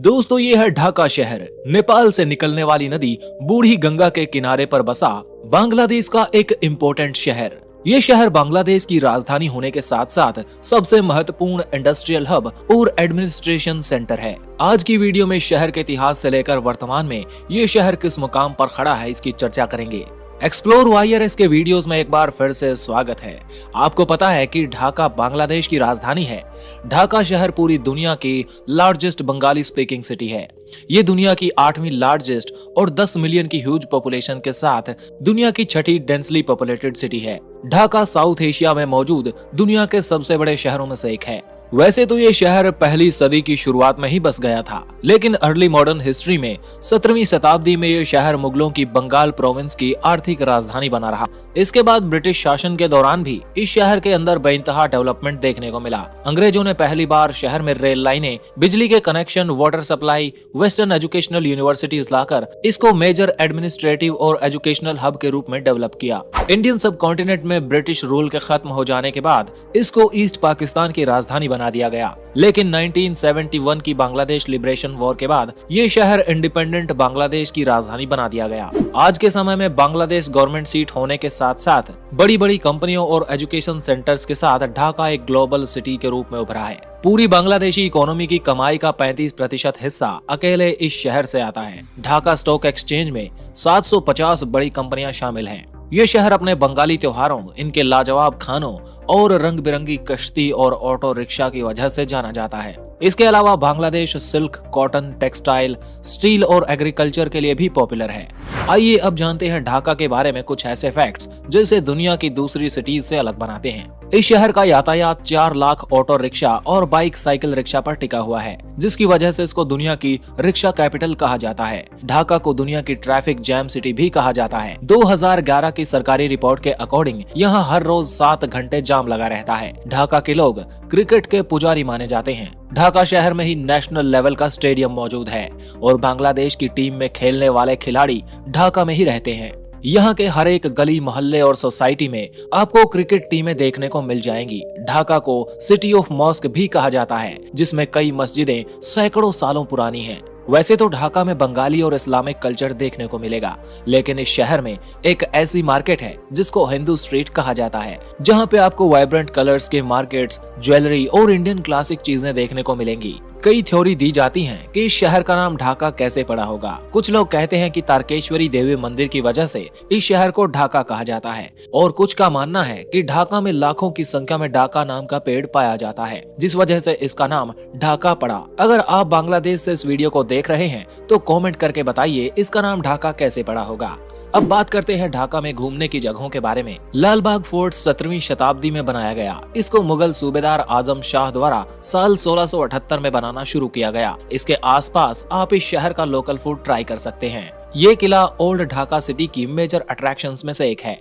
दोस्तों, ये है ढाका शहर। नेपाल से निकलने वाली नदी बूढ़ी गंगा के किनारे पर बसा बांग्लादेश का एक इम्पोर्टेंट शहर। ये शहर बांग्लादेश की राजधानी होने के साथ साथ सबसे महत्वपूर्ण इंडस्ट्रियल हब और एडमिनिस्ट्रेशन सेंटर है। आज की वीडियो में शहर के इतिहास से लेकर वर्तमान में ये शहर किस मुकाम पर खड़ा है, इसकी चर्चा करेंगे। एक्सप्लोर वाईआरएस के वीडियोस में एक बार फिर से स्वागत है। आपको पता है कि ढाका बांग्लादेश की राजधानी है। ढाका शहर पूरी दुनिया की लार्जेस्ट बंगाली स्पीकिंग सिटी है। ये दुनिया की 8वीं लार्जेस्ट और 10 मिलियन की ह्यूज पॉपुलेशन के साथ दुनिया की 6ठी डेंसली पॉपुलेटेड सिटी है। ढाका साउथ एशिया में मौजूद दुनिया के सबसे बड़े शहरों में से एक है। वैसे तो ये शहर पहली सदी की शुरुआत में ही बस गया था, लेकिन अर्ली मॉडर्न हिस्ट्री में 17वीं शताब्दी में ये शहर मुगलों की बंगाल प्रोविंस की आर्थिक राजधानी बना रहा। इसके बाद ब्रिटिश शासन के दौरान भी इस शहर के अंदर बेइंतहा डेवलपमेंट देखने को मिला। अंग्रेजों ने पहली बार शहर में रेल लाइनें, बिजली के connection, water supply, western educational universities लाकर इसको मेजर एडमिनिस्ट्रेटिव और एजुकेशनल हब के रूप में डेवलप किया। इंडियन सब कॉन्टिनेंट में ब्रिटिश रूल के खत्म हो जाने के बाद इसको ईस्ट पाकिस्तान की राजधानी बना दिया गया, लेकिन 1971 की बांग्लादेश लिबरेशन वॉर के बाद ये शहर इंडिपेंडेंट बांग्लादेश की राजधानी बना दिया गया। आज के समय में बांग्लादेश गवर्नमेंट सीट होने के साथ साथ बड़ी बड़ी कंपनियों और एजुकेशन सेंटर्स के साथ ढाका एक ग्लोबल सिटी के रूप में उभरा है। पूरी बांग्लादेशी इकोनॉमी की कमाई का 35% हिस्सा अकेले इस शहर से आता है। ढाका स्टॉक एक्सचेंज में 750 बड़ी कंपनियां शामिल हैं। ये शहर अपने बंगाली त्योहारों, इनके लाजवाब खानों और रंग बिरंगी कश्ती और ऑटो रिक्शा की वजह से जाना जाता है। इसके अलावा Bangladesh silk, cotton, textile, steel और एग्रीकल्चर के लिए भी पॉपुलर है। आइए अब जानते हैं ढाका के बारे में कुछ ऐसे फैक्ट्स जो इसे दुनिया की दूसरी सिटीज से अलग बनाते हैं। इस शहर का यातायात 4 लाख ऑटो रिक्शा और बाइक साइकिल रिक्शा पर टिका हुआ है, जिसकी वजह से इसको दुनिया की रिक्शा कैपिटल कहा जाता है। ढाका को दुनिया की ट्रैफिक जैम सिटी भी कहा जाता है। 2011 की सरकारी रिपोर्ट के अकॉर्डिंग यहाँ हर रोज 7 घंटे जाम लगा रहता है। ढाका के लोग क्रिकेट के पुजारी माने जाते हैं। ढाका शहर में ही नेशनल लेवल का स्टेडियम मौजूद है और बांग्लादेश की टीम में खेलने वाले खिलाड़ी ढाका में ही रहते हैं। यहाँ के हर एक गली, मोहल्ले और सोसाइटी में आपको क्रिकेट टीमें देखने को मिल जाएंगी। ढाका को सिटी ऑफ मॉस्क भी कहा जाता है, जिसमें कई मस्जिदें सैकड़ों सालों पुरानी हैं। वैसे तो ढाका में बंगाली और इस्लामिक कल्चर देखने को मिलेगा, लेकिन इस शहर में एक ऐसी मार्केट है जिसको हिंदू स्ट्रीट कहा जाता है, जहाँ पे आपको वाइब्रेंट कलर्स के मार्केट्स, ज्वेलरी और इंडियन क्लासिक चीजें देखने को मिलेंगी। कई थ्योरी दी जाती हैं कि इस शहर का नाम ढाका कैसे पड़ा होगा। कुछ लोग कहते हैं कि तारकेश्वरी देवी मंदिर की वजह से इस शहर को ढाका कहा जाता है, और कुछ का मानना है कि ढाका में लाखों की संख्या में ढाका नाम का पेड़ पाया जाता है, जिस वजह से इसका नाम ढाका पड़ा। अगर आप बांग्लादेश से इस वीडियो को देख रहे हैं तो कमेंट करके बताइए इसका नाम ढाका कैसे पड़ा होगा। अब बात करते हैं ढाका में घूमने की जगहों के बारे में। लाल बाग फोर्ट 17वीं शताब्दी में बनाया गया। इसको मुगल सूबेदार आजम शाह द्वारा साल 1678 में बनाना शुरू किया गया। इसके आसपास आप इस शहर का लोकल फूड ट्राई कर सकते हैं। ये किला ओल्ड ढाका सिटी की मेजर अट्रैक्शंस में से एक है।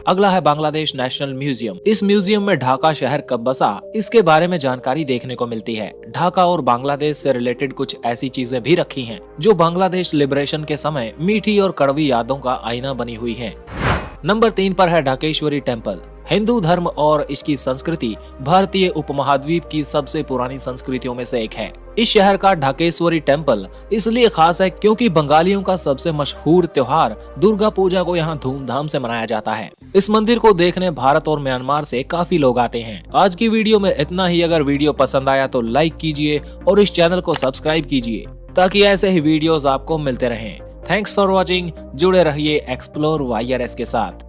अगला है बांग्लादेश नेशनल म्यूजियम। इस म्यूजियम में ढाका शहर कब बसा, इसके बारे में जानकारी देखने को मिलती है। ढाका और बांग्लादेश से रिलेटेड कुछ ऐसी चीजें भी रखी हैं जो बांग्लादेश लिबरेशन के समय मीठी और कड़वी यादों का आईना बनी हुई है। नंबर 3 पर है ढाकेश्वरी टेम्पल। हिंदू धर्म और इसकी संस्कृति भारतीय उपमहाद्वीप की सबसे पुरानी संस्कृतियों में से एक है। इस शहर का ढाकेश्वरी टेम्पल इसलिए खास है क्योंकि बंगालियों का सबसे मशहूर त्योहार दुर्गा पूजा को यहाँ धूमधाम से मनाया जाता है। इस मंदिर को देखने भारत और म्यांमार से काफी लोग आते हैं। आज की वीडियो में इतना ही। अगर वीडियो पसंद आया तो लाइक कीजिए और इस चैनल को सब्सक्राइब कीजिए ताकि ऐसे ही वीडियोस आपको मिलते रहें। Thanks for watching. जुड़े रहिए एक्सप्लोर वाईआरएस के साथ।